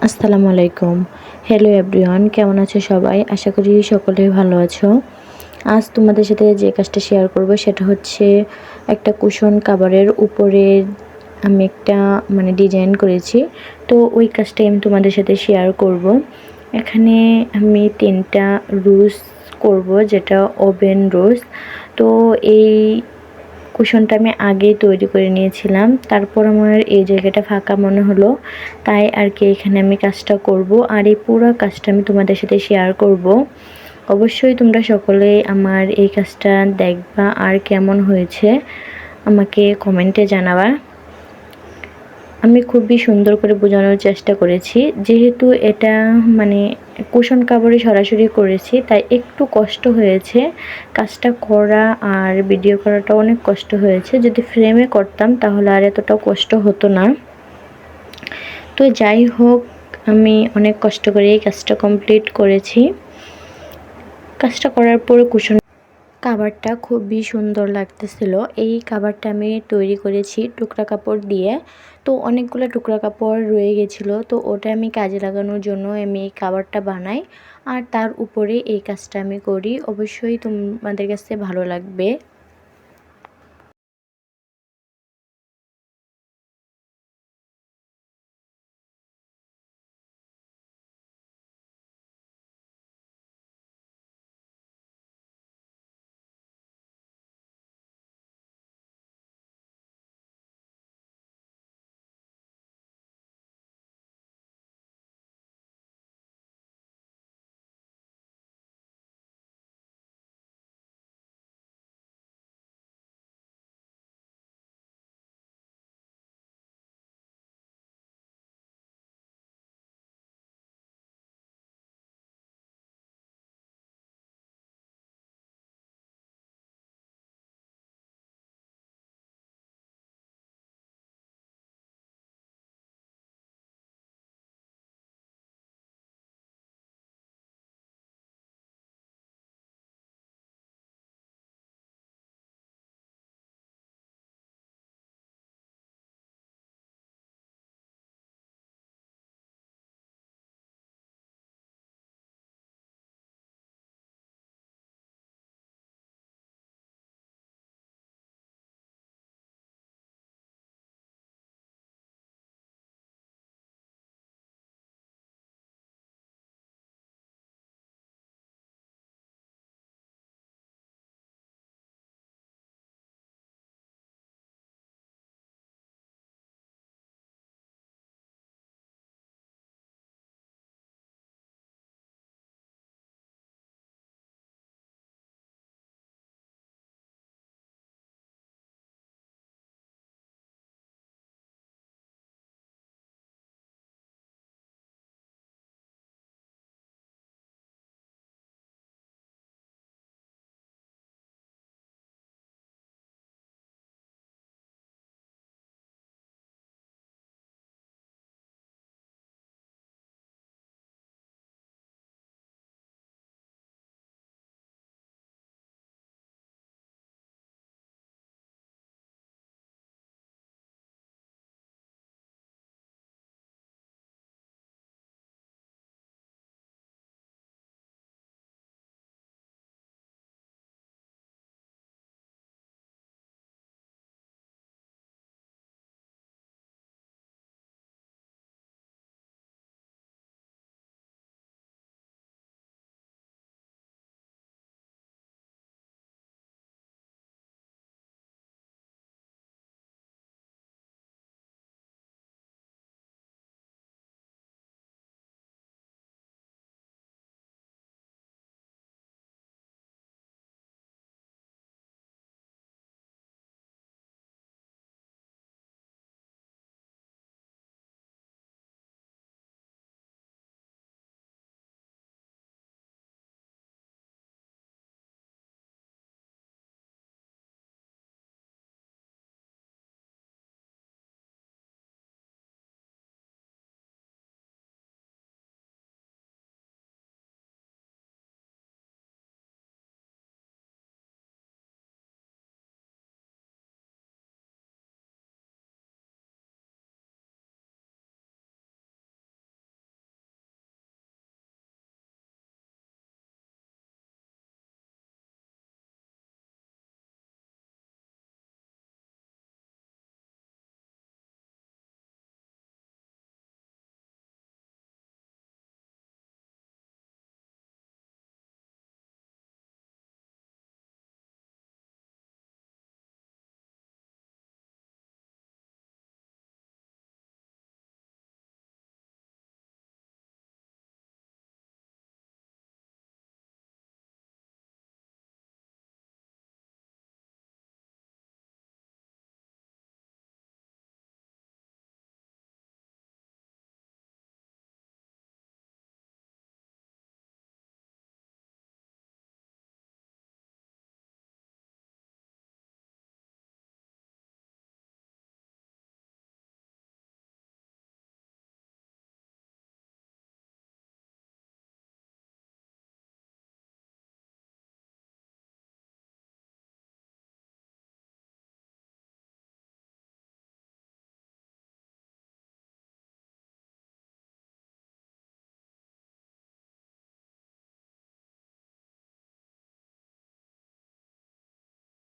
আসসালামু আলাইকুম। Hello everyone, কেমন আছো সবাই? আশা করি সকলেই ভালো আছো। আজ তোমাদের সাথে যে কাজটা শেয়ার করব সেটা হচ্ছে একটা কুশন কাভারের উপরে আমি একটা ডিজাইন করেছি। তো ওই কাজটাই আমি তোমাদের সাথে শেয়ার করব। এখানে আমি 3টা রোজ করব, যেটা ওভেন রোজ। তো এই কুশনটা আমি আগেই তৈরি করে নিয়েছিলাম, তারপর আমার এই জায়গাটা ফাঁকা মনে হলো, তাই আর কি এখানে আমি কাজটা করব। আর এই পুরো কাজটা আমি তোমাদের সাথে শেয়ার করব। অবশ্যই তোমরা সকলে আমার এই কাজটা দেখবা আর কেমন হয়েছে আমাকে কমেন্টে জানাবা। আমি খুবই সুন্দর করে বোঝানোর চেষ্টা করেছি, যেহেতু এটা মানে কুশন কাভারে সরাসরি করেছি তাই একটু কষ্ট হয়েছে কাজটা করা, আর ভিডিও করাটা অনেক কষ্ট হয়েছে। যদি ফ্রেমে করতাম তাহলে আর এতটাও কষ্ট হতো না। তো যাই হোক, আমি অনেক কষ্ট করে এই কাজটা কমপ্লিট করেছি। কাজটা করার পর কুশন কাভারটা খুবই সুন্দর লাগতেছিল। এই কাভারটা আমি তৈরি করেছি টুকরা কাপড় দিয়ে। তো অনেকগুলো টুকরা কাপড় রয়ে গেছিলো, তো ওটা আমি কাজে লাগানোর জন্য আমি এই কাভারটা বানাই, আর তার উপরে এই কাজটা আমি করি। অবশ্যই তোমাদের কাছে ভালো লাগবে।